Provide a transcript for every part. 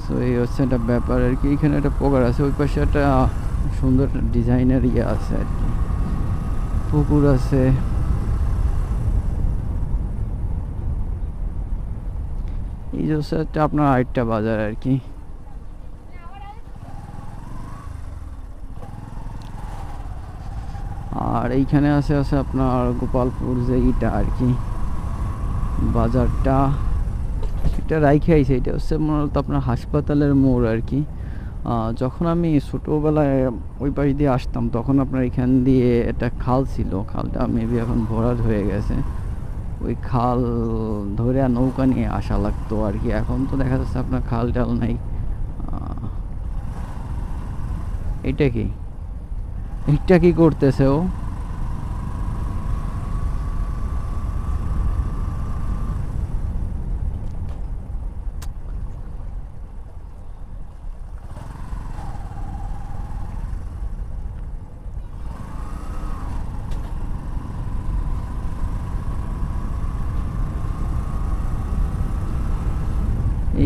So এই হচ্ছে একটা ব্যাপার আর কি। এখানে একটা পুকুর আছে, ওই পাশে একটা সুন্দর ডিজাইনের ইয়ে আছে আর কি, পুকুর আছে। এই যে হচ্ছে একটা আপনার আরেকটা বাজার আর কি। আর এইখানে আছে আছে আপনার গোপালপুর যে ইটা আর কি বাজারটা, এটা রাইখে আইছে। এটা হচ্ছে মূলত আপনার হাসপাতালের মোড় আর কি। যখন আমি ছোটোবেলায় ওই পাশ দিয়ে আসতাম তখন আপনার এখান দিয়ে একটা খাল ছিল, খালটা মেবি এখন ভরাট হয়ে গেছে। ওই খাল ধরে নৌকা নিয়ে আসা লাগতো আর কি। এখন তো দেখা যাচ্ছে আপনার খাল টাল নাই। এটা কি, এটা কি করতেছে ও?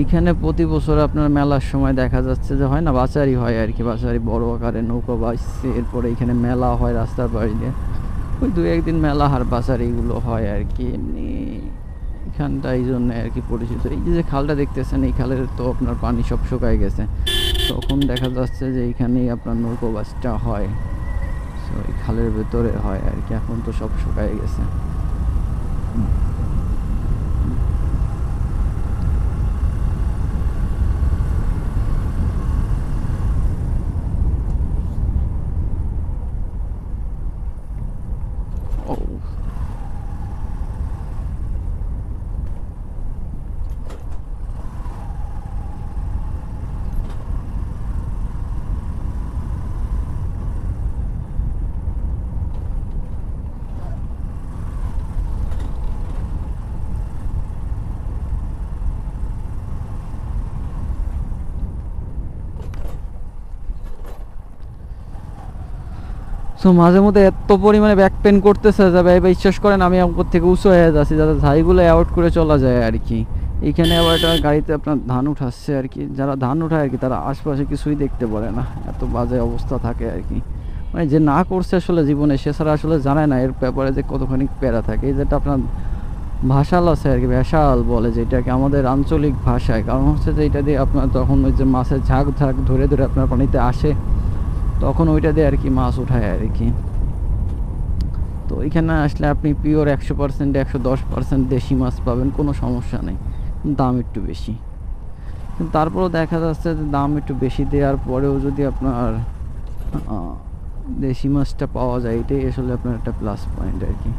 এইখানে প্রতি বছর আপনার মেলার সময় দেখা যাচ্ছে যে হয় না, বাচারি হয় আর কি, বাচারি বড় আকারে নৌকা বাসছে, এরপরে এখানে মেলা হয় রাস্তার পাড়ে দিয়ে। ওই দু একদিন মেলা আর বাজার এইগুলো হয় আর কি। এমনি এখানটা এই জন্য আর কি পরিচিত। এই যে খালটা দেখতেছেন, এই খালের তো আপনার পানি সব শুকায় গেছে। তখন দেখা যাচ্ছে যে এইখানেই আপনার নৌকো বাসটা হয়। তো এই খালের ভেতরে হয় আর কি, এখন তো সব শুকায় গেছে। ও, সো মাঝে মধ্যে এত পরিমাণে ব্যাক পেন করতেছে যে ভাই বিশ্বাস করেন আমি উপর থেকে উঁচু হয়ে যাচ্ছি যাতে ঝাইগুলো অ্যাভয়েড করে চলা যায় আর কি। এইখানে আবার একটা গাড়িতে আপনার ধান উঠাচ্ছে আর কি, যারা ধান উঠায় আর কি তারা আশপাশে কিছুই দেখতে পারে না, এত বাজে অবস্থা থাকে আর কি। মানে যে না করছে আসলে জীবনে সে ছাড়া আসলে জানায় না এর ব্যাপারে যে কতখানি প্যারা থাকে। এই যেটা আপনার ভাসাল আছে আর কি, ভেসাল বলে যেটাকে আমাদের আঞ্চলিক ভাষায়। কারণ হচ্ছে যে এটা দিয়ে আপনার তখন ওই যে মাছের ঝাঁক ঝাঁক ধরে ধরে আপনার পানিতে আসে, তখন ওইটা দিয়ে আর কি মাছ উঠায় আর কি। তো এখানে আসলে আপনি পিওর 100% 110% দেশি মাছ পাবেন, কোনো সমস্যা নেই। দাম একটু বেশি, কিন্তু তারপরেও দেখা যাচ্ছে যে দাম একটু বেশি দেওয়ার পরেও যদি আপনার দেশি মাছটা পাওয়া যায়, এটাই আসলে আপনার একটা প্লাস পয়েন্ট আর কি।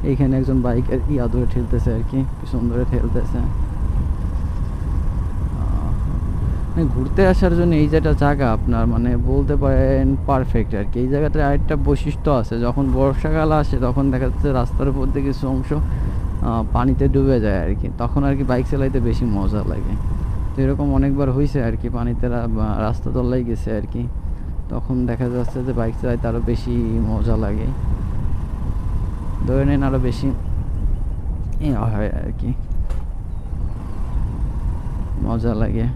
এইখানে একজন বাইকের ইয়া ধরে ঠেলতেছে আর কি, পিছন ধরে ঠেলতেছে। মানে ঘুরতে আসার জন্য এই যেটা জায়গা আপনার মানে বলতে পারেন পারফেক্ট আর কি। এই জায়গাটার আরেকটা বৈশিষ্ট্য আছে, যখন বর্ষাকাল আসে তখন দেখা যাচ্ছে রাস্তার উপর দিয়ে কিছু অংশ পানিতে ডুবে যায় আর কি, তখন আর কি বাইক চালাইতে বেশি মজা লাগে। তো এরকম অনেকবার হয়েছে আর কি, পানিতে রাস্তা তল্লাই গেছে আর কি, তখন দেখা যাচ্ছে যে বাইক চালাইতে আরও বেশি মজা লাগে, ধরে নেন আরও বেশি হয় আর কি, মজা লাগে।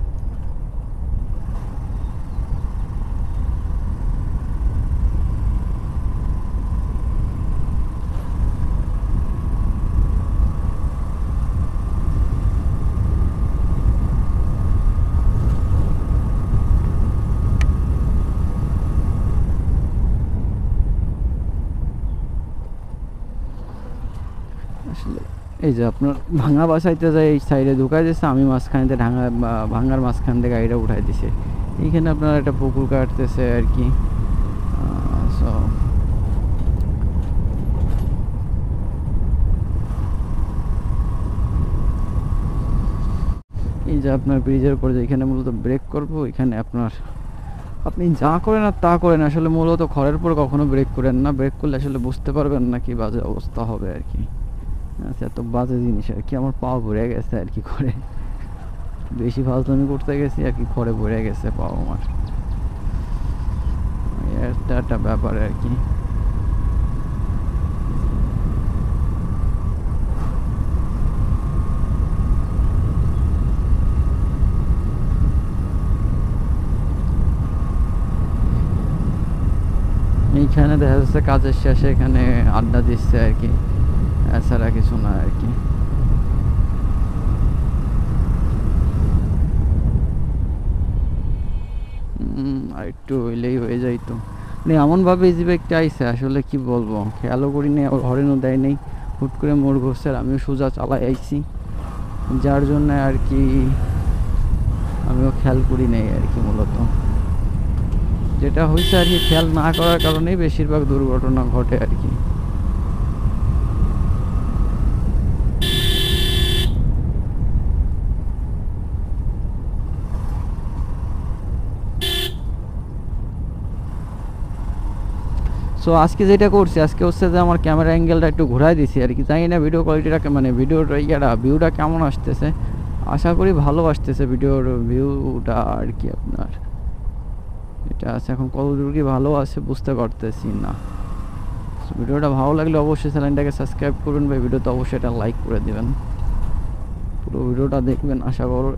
আসলে এই যে আপনার ভাঙা বাসাইতে যায় এই সাইডে ঢুকাই দিচ্ছে, আমি মাঝখানে ভাঙার মাঝখান থেকে গাড়িটা উঠাই দিছে। এইখানে আপনার একটা পুকুর কাটতেছে আর কি। সো এই যে আপনার ব্রিজের উপরে যে এখানে মূলত ব্রেক করবো, এখানে আপনার আপনি যা করেন আর তা করেন আসলে মূলত খড়ের পর কখনো ব্রেক করেন না, ব্রেক করলে আসলে বুঝতে পারবেন না কি বাজে অবস্থা হবে আর কি। আচ্ছা, এত বাজে জিনিস আর কি, আমার পা ভরে গেছে আর কি করে, বেশি ফালতুমি করতে গেছি আর কি, খড়ে ভরে গেছে পাও আমার, এটা একটা ব্যাপার আর কি। এখানে দেখা যাচ্ছে কাজের শেষে এখানে আড্ডা দিচ্ছে আর কি, এছাড়া কিছু না আর কি। আর একটু হইলেই হয়ে যাইতো, মানে এমনভাবে ইজি বাইকটা আইছে আসলে কি বলবো, খেয়ালও করি নি, আবার হরেনও দেয় নেই, হুট করে মোড় ঘুরছে আর আমিও সোজা চালাই আইছি, যার জন্য আর কি আমিও খেয়াল করি নাই আর কি। মূলত যেটা হয়েছে আর কি, খেয়াল না করার কারণেই বেশিরভাগ দুর্ঘটনা ঘটে আর কি। সো আজকে যেটা করছি, আজকে হচ্ছে যে আমার ক্যামেরা অ্যাঙ্গেলটা একটু ঘোরাই দিছি আর কি, জানি না ভিডিও কোয়ালিটিটা মানে ভিডিওর ভিউটা কেমন আসতেছে, আশা করি ভালো আসতেছে ভিডিওর ভিউটা আর কি। আপনার এটা আছে এখন কতদূর কি ভালো আছে বুঝতে পারতেছি না। ভিডিওটা ভালো লাগলে অবশ্যই চ্যানেলটাকে সাবস্ক্রাইব করবেন, বা ভিডিওতে অবশ্যই এটা লাইক করে দিবেন, পুরো ভিডিওটা দেখবেন, আশা করি